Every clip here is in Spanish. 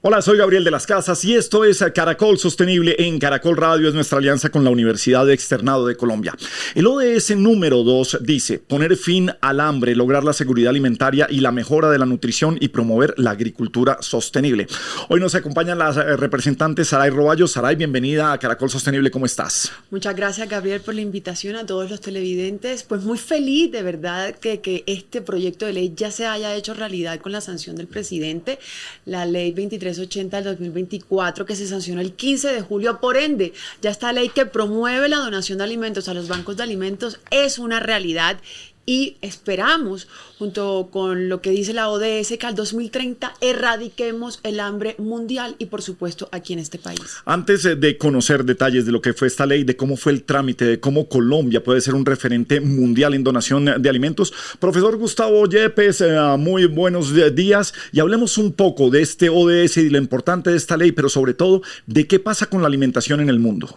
Hola, soy Gabriel de las Casas y esto es Caracol Sostenible en Caracol Radio, es nuestra alianza con la Universidad de Externado de Colombia. El ODS número 2 dice poner fin al hambre, lograr la seguridad alimentaria y la mejora de la nutrición y promover la agricultura sostenible. Hoy nos acompañan las representantes Saray Roballo. Saray, bienvenida a Caracol Sostenible, ¿cómo estás? Muchas gracias, Gabriel, por la invitación a todos los televidentes. Pues muy feliz de verdad que este proyecto de ley ya se haya hecho realidad con la sanción del presidente, la ley 2380 del 2024, que se sancionó el 15 de julio. Por ende, ya esta ley que promueve la donación de alimentos a los bancos de alimentos es una realidad. Y esperamos, junto con lo que dice la ODS, que al 2030 erradiquemos el hambre mundial y, por supuesto, aquí en este país. Antes de conocer detalles de lo que fue esta ley, de cómo fue el trámite, de cómo Colombia puede ser un referente mundial en donación de alimentos, profesor Gustavo Yepes, muy buenos días. Y hablemos un poco de este ODS y de lo importante de esta ley, pero sobre todo, de qué pasa con la alimentación en el mundo.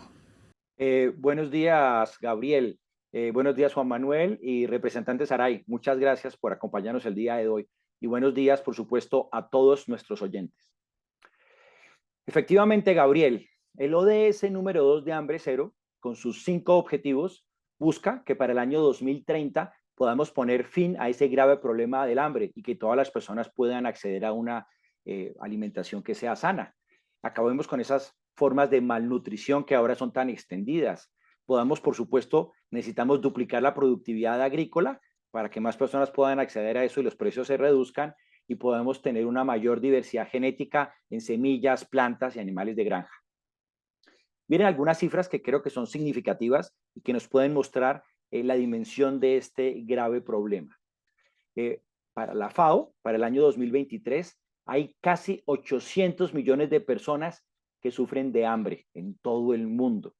Buenos días, Gabriel. Buenos días, Juan Manuel y representante Saray. Muchas gracias por acompañarnos el día de hoy. Y buenos días, por supuesto, a todos nuestros oyentes. Efectivamente, Gabriel, el ODS número 2 de Hambre Cero, con sus 5 objetivos, busca que para el año 2030 podamos poner fin a ese grave problema del hambre y que todas las personas puedan acceder a una alimentación que sea sana. Acabemos con esas formas de malnutrición que ahora son tan extendidas. Podamos, por supuesto, necesitamos duplicar la productividad agrícola para que más personas puedan acceder a eso y los precios se reduzcan y podamos tener una mayor diversidad genética en semillas, plantas y animales de granja. Miren algunas cifras que creo que son significativas y que nos pueden mostrar la dimensión de este grave problema. Para la FAO, para el año 2023, hay casi 800 millones de personas que sufren de hambre en todo el mundo.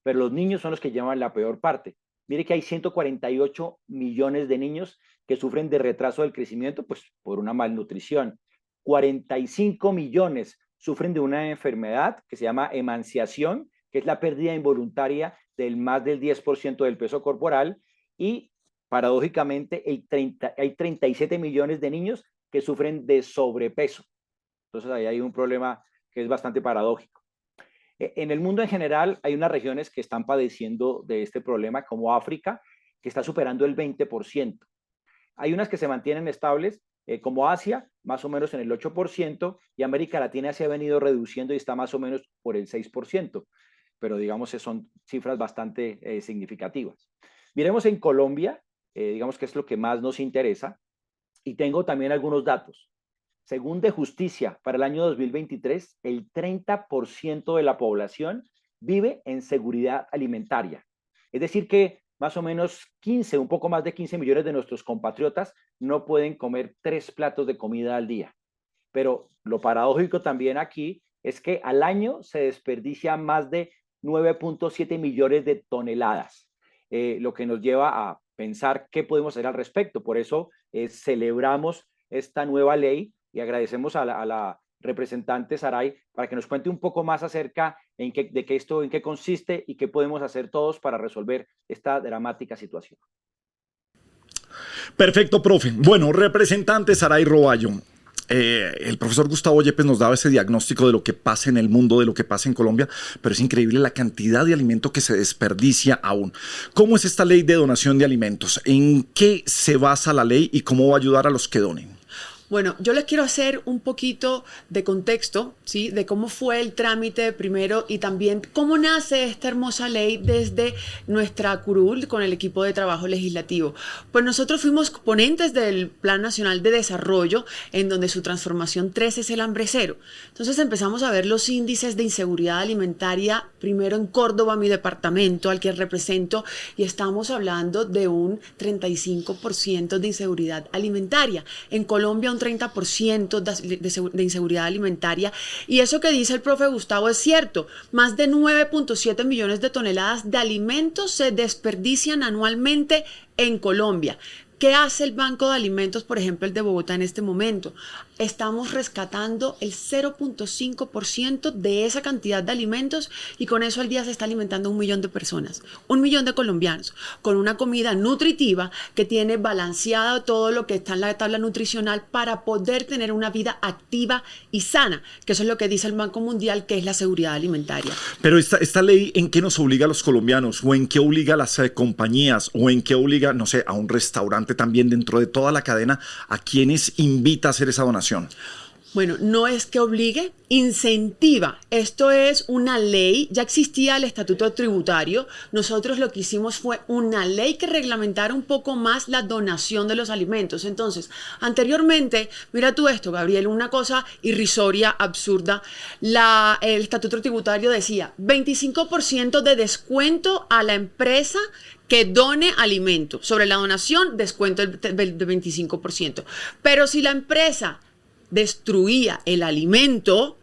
Pero los niños son los que llevan la peor parte. Mire que hay 148 millones de niños que sufren de retraso del crecimiento, pues por una malnutrición. 45 millones sufren de una enfermedad que se llama emanciación, que es la pérdida involuntaria del más del 10% del peso corporal. Y paradójicamente hay 37 millones de niños que sufren de sobrepeso. Entonces ahí hay un problema que es bastante paradójico. En el mundo en general hay unas regiones que están padeciendo de este problema, como África, que está superando el 20%. Hay unas que se mantienen estables, como Asia, más o menos en el 8%, y América Latina se ha venido reduciendo y está más o menos por el 6%. Pero digamos que son cifras bastante significativas. Miremos en Colombia, digamos que es lo que más nos interesa, y tengo también algunos datos. Según De Justicia, para el año 2023, el 30% de la población vive en seguridad alimentaria. Es decir que más o menos 15, un poco más de 15 millones de nuestros compatriotas no pueden comer 3 platos de comida al día. Pero lo paradójico también aquí es que al año se desperdicia más de 9.7 millones de toneladas, lo que nos lleva a pensar qué podemos hacer al respecto. Por eso celebramos esta nueva ley y agradecemos a la representante Saray para que nos cuente un poco más acerca en qué consiste y qué podemos hacer todos para resolver esta dramática situación. Perfecto, profe. Bueno, representante Saray Roballo. El profesor Gustavo Yepes nos daba ese diagnóstico de lo que pasa en el mundo, de lo que pasa en Colombia, pero es increíble la cantidad de alimento que se desperdicia aún. ¿Cómo es esta ley de donación de alimentos? ¿En qué se basa la ley y cómo va a ayudar a los que donen? Bueno, yo les quiero hacer un poquito de contexto, ¿sí? De cómo fue el trámite primero y también cómo nace esta hermosa ley desde nuestra curul con el equipo de trabajo legislativo. Pues nosotros fuimos ponentes del Plan Nacional de Desarrollo, en donde su transformación 3 es el hambre cero. Entonces empezamos a ver los índices de inseguridad alimentaria, primero en Córdoba, mi departamento, al que represento, y estamos hablando de un 35% de inseguridad alimentaria. En Colombia, un 30% de inseguridad alimentaria. Y eso que dice el profe Gustavo es cierto. Más de 9.7 millones de toneladas de alimentos se desperdician anualmente en Colombia. ¿Qué hace el Banco de Alimentos, por ejemplo, el de Bogotá en este momento? Estamos rescatando el 0.5% de esa cantidad de alimentos y con eso al día se está alimentando 1 millón de personas, 1 millón de colombianos, con una comida nutritiva que tiene balanceado todo lo que está en la tabla nutricional para poder tener una vida activa y sana, que eso es lo que dice el Banco Mundial, que es la seguridad alimentaria. Pero esta ley, ¿en qué nos obliga a los colombianos? ¿O en qué obliga a las compañías? ¿O en qué obliga, no sé, a un restaurante también dentro de toda la cadena? ¿A quienes invita a hacer esa donación? Bueno, no es que obligue, incentiva. Esto es una ley, ya existía el estatuto tributario. Nosotros lo que hicimos fue una ley que reglamentara un poco más la donación de los alimentos. Entonces, anteriormente, mira tú esto, Gabriel, una cosa irrisoria, absurda. El estatuto tributario decía 25% de descuento a la empresa que done alimento. Sobre la donación, descuento del 25%. Pero si la empresa destruía el alimento,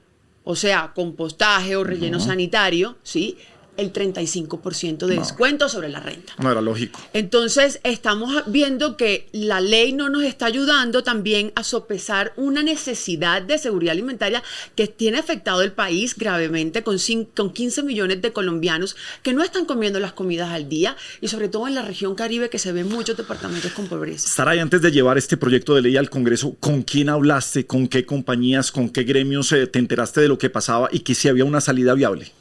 o sea, compostaje o relleno sanitario, ¿sí?, el 35% de descuento sobre la renta. No era lógico. Entonces, estamos viendo que la ley no nos está ayudando también a sopesar una necesidad de seguridad alimentaria que tiene afectado el país gravemente con 15 millones de colombianos que no están comiendo las comidas al día y sobre todo en la región Caribe, que se ven muchos departamentos con pobreza. Saray, antes de llevar este proyecto de ley al Congreso, ¿con quién hablaste? ¿Con qué compañías? ¿Con qué gremios te enteraste de lo que pasaba y que si había una salida viable?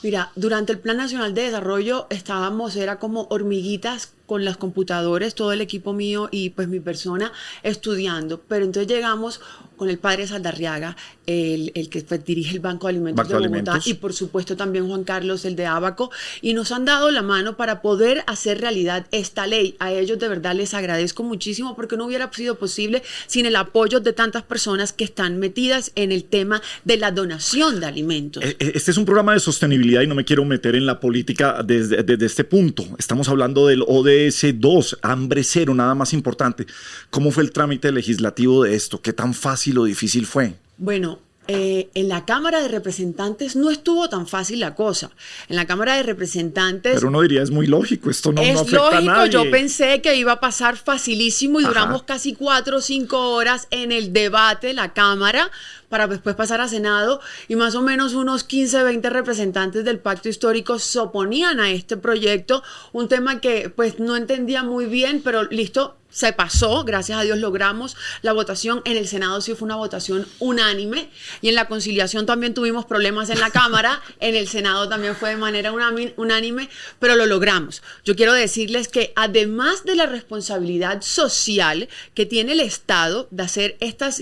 Mira, durante el Plan Nacional de Desarrollo era como hormiguitas con los computadores, todo el equipo mío y pues mi persona estudiando. Pero entonces llegamos con el padre Saldarriaga, el que pues, dirige el Banco de Alimentos de Bogotá, y por supuesto también Juan Carlos, el de Abaco, y nos han dado la mano para poder hacer realidad esta ley. A ellos de verdad les agradezco muchísimo porque no hubiera sido posible sin el apoyo de tantas personas que están metidas en el tema de la donación de alimentos. Este es un programa de sostenibilidad y no me quiero meter en la política desde este punto. Estamos hablando del ODS 2, hambre cero, nada más importante. ¿Cómo fue el trámite legislativo de esto? ¿Qué tan fácil o difícil fue? Bueno, en la Cámara de Representantes no estuvo tan fácil la cosa. En la Cámara de Representantes... Pero uno diría, es muy lógico, esto no afecta lógico, a nadie. yo pensé que iba a pasar facilísimo y duramos casi 4 o 5 horas en el debate, la Cámara, para después pasar a Senado, y más o menos unos 15, 20 representantes del Pacto Histórico se oponían a este proyecto, un tema que pues no entendía muy bien, pero listo, se pasó, gracias a Dios logramos la votación. En el Senado sí fue una votación unánime y en la conciliación también tuvimos problemas en la Cámara, en el Senado también fue de manera unánime, pero lo logramos. Yo quiero decirles que además de la responsabilidad social que tiene el Estado de hacer estas,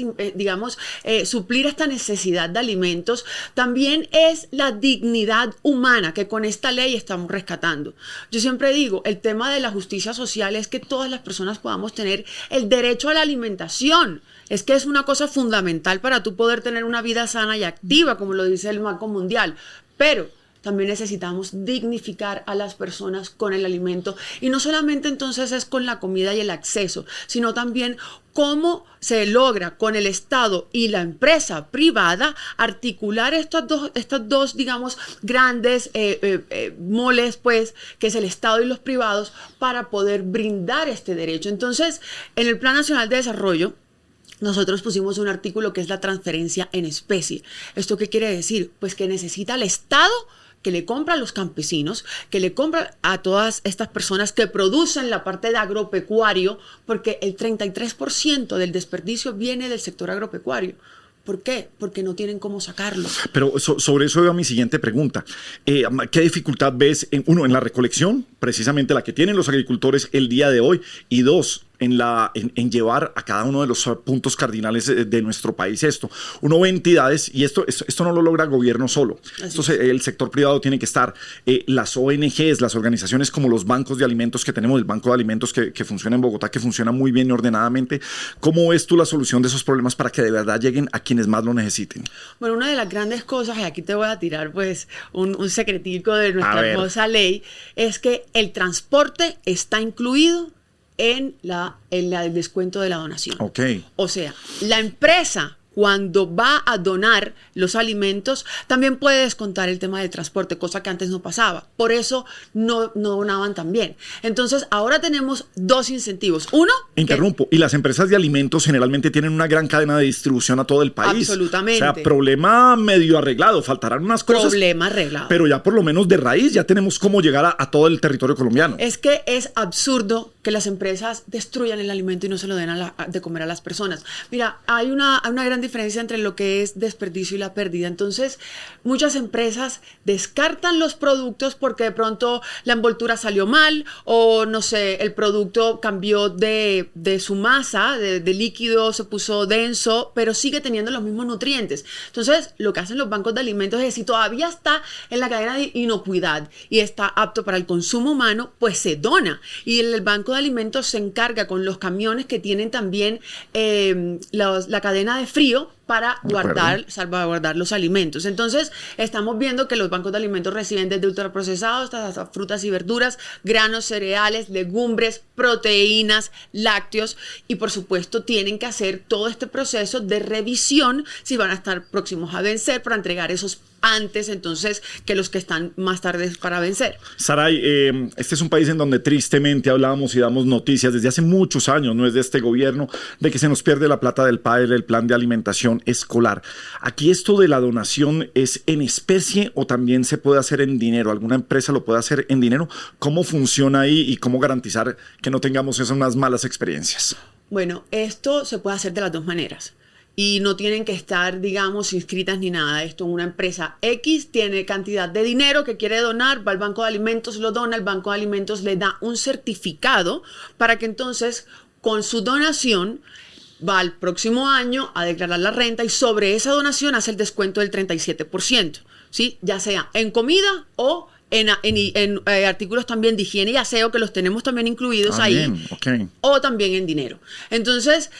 suplir esta necesidad de alimentos, también es la dignidad humana que con esta ley estamos rescatando. Yo siempre digo, el tema de la justicia social es que todas las personas podamos tener el derecho a la alimentación. Es que es una cosa fundamental para tú poder tener una vida sana y activa, como lo dice el Banco Mundial. Pero también necesitamos dignificar a las personas con el alimento. Y no solamente entonces es con la comida y el acceso, sino también cómo se logra con el Estado y la empresa privada articular estas dos digamos, grandes moles, pues, que es el Estado y los privados, para poder brindar este derecho. Entonces, en el Plan Nacional de Desarrollo, nosotros pusimos un artículo que es la transferencia en especie. ¿Esto qué quiere decir? Pues que necesita el Estado que le compra a los campesinos, que le compra a todas estas personas que producen la parte de agropecuario, porque el 33% del desperdicio viene del sector agropecuario. ¿Por qué? Porque no tienen cómo sacarlo. Pero sobre eso veo mi siguiente pregunta. ¿Qué dificultad ves, en la recolección, precisamente la que tienen los agricultores el día de hoy? Y dos, en llevar a cada uno de los puntos cardinales de nuestro país esto. Uno ve entidades, y esto no lo logra el gobierno solo. El sector privado tiene que estar, las ONGs, las organizaciones como los bancos de alimentos que tenemos, el Banco de Alimentos que funciona en Bogotá, que funciona muy bien y ordenadamente. ¿Cómo ves tú la solución de esos problemas para que de verdad lleguen a quienes más lo necesiten? Bueno, una de las grandes cosas, y aquí te voy a tirar pues un secretico de nuestra hermosa ley, es que el transporte está incluido en el descuento de la donación. Okay. O sea, la empresa, cuando va a donar los alimentos, también puede descontar el tema del transporte, cosa que antes no pasaba. Por eso no donaban tan bien. Entonces, ahora tenemos dos incentivos. Uno... Interrumpo. Y las empresas de alimentos generalmente tienen una gran cadena de distribución a todo el país. Absolutamente. O sea, problema medio arreglado. Faltarán unas cosas. Problema arreglado. Pero ya por lo menos de raíz ya tenemos cómo llegar a todo el territorio colombiano. Es que es absurdo que las empresas destruyan el alimento y no se lo den de comer a las personas. Mira, hay una gran diferencia entre lo que es desperdicio y la pérdida. Entonces, muchas empresas descartan los productos porque de pronto la envoltura salió mal o, no sé, el producto cambió de su masa, de líquido, se puso denso, pero sigue teniendo los mismos nutrientes. Entonces, lo que hacen los bancos de alimentos es, si todavía está en la cadena de inocuidad y está apto para el consumo humano, pues se dona. Y el banco de alimentos se encarga con los camiones que tienen también la cadena de frío para salvaguardar los alimentos. Entonces, estamos viendo que los bancos de alimentos reciben desde ultraprocesados hasta frutas y verduras, granos, cereales, legumbres, proteínas, lácteos, y por supuesto tienen que hacer todo este proceso de revisión si van a estar próximos a vencer para entregar esos antes, entonces, que los que están más tarde para vencer. Saray, este es un país en donde tristemente hablábamos y damos noticias desde hace muchos años, no es de este gobierno, de que se nos pierde la plata del PAE, el plan de alimentación escolar. Aquí esto de la donación es en especie o también se puede hacer en dinero. ¿Alguna empresa lo puede hacer en dinero? ¿Cómo funciona ahí y cómo garantizar que no tengamos esas unas malas experiencias? Bueno, esto se puede hacer de las dos maneras. Y no tienen que estar, digamos, inscritas ni nada. Esto, una empresa X tiene cantidad de dinero que quiere donar, va al banco de alimentos, lo dona, el banco de alimentos le da un certificado para que entonces con su donación va al próximo año a declarar la renta y sobre esa donación hace el descuento del 37%, ¿sí? Ya sea en comida o en artículos también de higiene y aseo, que los tenemos también incluidos ahí, bien, okay. O también en dinero. Entonces,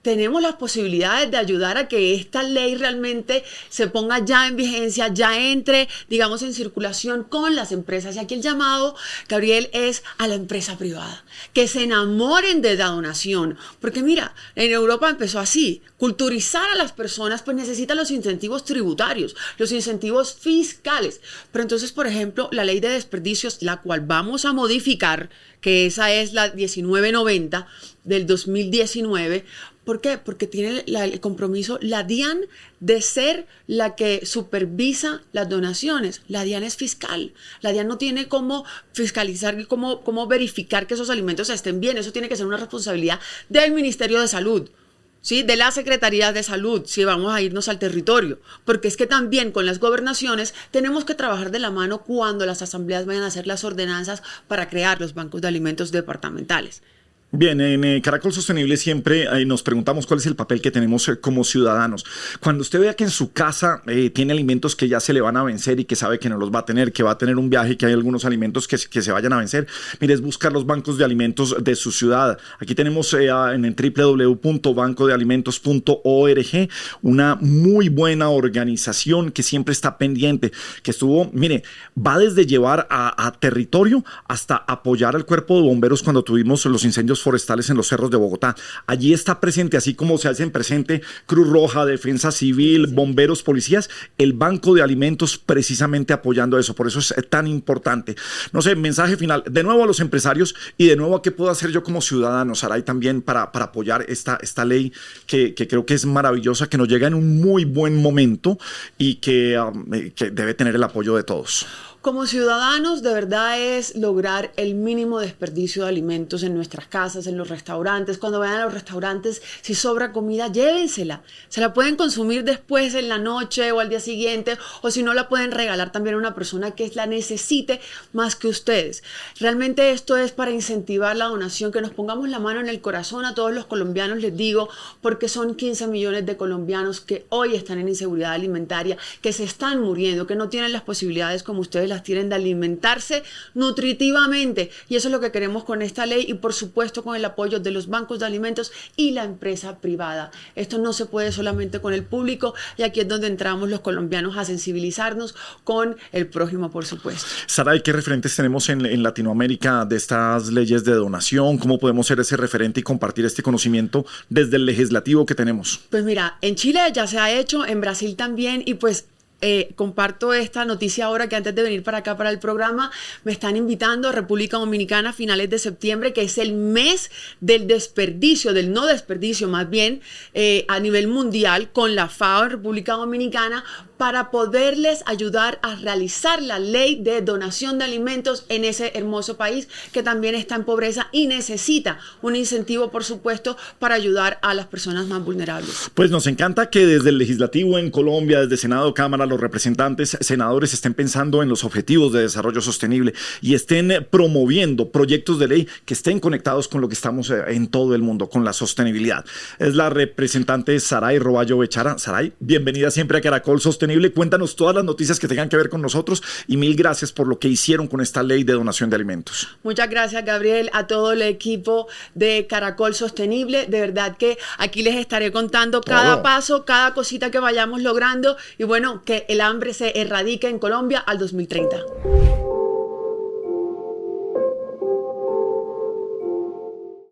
tenemos las posibilidades de ayudar a que esta ley realmente se ponga ya en vigencia, ya entre, digamos, en circulación con las empresas. Y aquí el llamado, Gabriel, es a la empresa privada, que se enamoren de la donación. Porque mira, en Europa empezó así, culturizar a las personas, pues necesitan los incentivos tributarios, los incentivos fiscales. Pero entonces, por ejemplo, la ley de desperdicios, la cual vamos a modificar, que esa es la 1990 del 2019, ¿por qué? Porque tiene el compromiso, la DIAN, de ser la que supervisa las donaciones. La DIAN es fiscal. La DIAN no tiene cómo fiscalizar y cómo verificar que esos alimentos estén bien. Eso tiene que ser una responsabilidad del Ministerio de Salud, ¿sí? De la Secretaría de Salud, si vamos a irnos al territorio. Porque es que también con las gobernaciones tenemos que trabajar de la mano cuando las asambleas vayan a hacer las ordenanzas para crear los bancos de alimentos departamentales. Bien, en Caracol Sostenible siempre nos preguntamos cuál es el papel que tenemos como ciudadanos. Cuando usted vea que en su casa tiene alimentos que ya se le van a vencer y que sabe que no los va a tener, que va a tener un viaje y que hay algunos alimentos que se vayan a vencer, mire, es buscar los bancos de alimentos de su ciudad. Aquí tenemos en el www.bancodealimentos.org una muy buena organización que siempre está pendiente, que estuvo, mire, va desde llevar a territorio hasta apoyar al cuerpo de bomberos cuando tuvimos los incendios forestales en los cerros de Bogotá. Allí está presente, así como se hacen presente Cruz Roja, Defensa Civil, bomberos, policías, el Banco de Alimentos precisamente apoyando eso. Por eso es tan importante. No sé, mensaje final, de nuevo a los empresarios y de nuevo a qué puedo hacer yo como ciudadano, Saray, también para apoyar esta ley que creo que es maravillosa, que nos llega en un muy buen momento y que debe tener el apoyo de todos. Como ciudadanos, de verdad es lograr el mínimo desperdicio de alimentos en nuestras casas, en los restaurantes. Cuando vayan a los restaurantes, si sobra comida, llévensela. Se la pueden consumir después en la noche o al día siguiente, o si no, la pueden regalar también a una persona que la necesite más que ustedes. Realmente esto es para incentivar la donación, que nos pongamos la mano en el corazón a todos los colombianos, les digo, porque son 15 millones de colombianos que hoy están en inseguridad alimentaria, que se están muriendo, que no tienen las posibilidades como ustedes las tienen de alimentarse nutritivamente. Y eso es lo que queremos con esta ley y por supuesto con el apoyo de los bancos de alimentos y la empresa privada. Esto no se puede solamente con el público y aquí es donde entramos los colombianos a sensibilizarnos con el prójimo, por supuesto. Saray, ¿qué referentes tenemos en Latinoamérica de estas leyes de donación? ¿Cómo podemos ser ese referente y compartir este conocimiento desde el legislativo que tenemos? Pues mira, en Chile ya se ha hecho, en Brasil también, y pues comparto esta noticia ahora que antes de venir para acá para el programa me están invitando a República Dominicana a finales de septiembre, que es el mes del desperdicio, del no desperdicio más bien, a nivel mundial con la FAO en República Dominicana, para poderles ayudar a realizar la ley de donación de alimentos en ese hermoso país que también está en pobreza y necesita un incentivo, por supuesto, para ayudar a las personas más vulnerables. Pues nos encanta que desde el legislativo en Colombia, desde Senado, Cámara, los representantes, senadores estén pensando en los objetivos de desarrollo sostenible y estén promoviendo proyectos de ley que estén conectados con lo que estamos en todo el mundo, con la sostenibilidad. Es la representante Saray Roballo Bechara. Saray, bienvenida siempre a Caracol Sostenible. Cuéntanos todas las noticias que tengan que ver con nosotros y mil gracias por lo que hicieron con esta ley de donación de alimentos. Muchas gracias, Gabriel, a todo el equipo de Caracol Sostenible. De verdad que aquí les estaré contando cada paso, cada cosita que vayamos logrando y bueno, que el hambre se erradique en Colombia al 2030.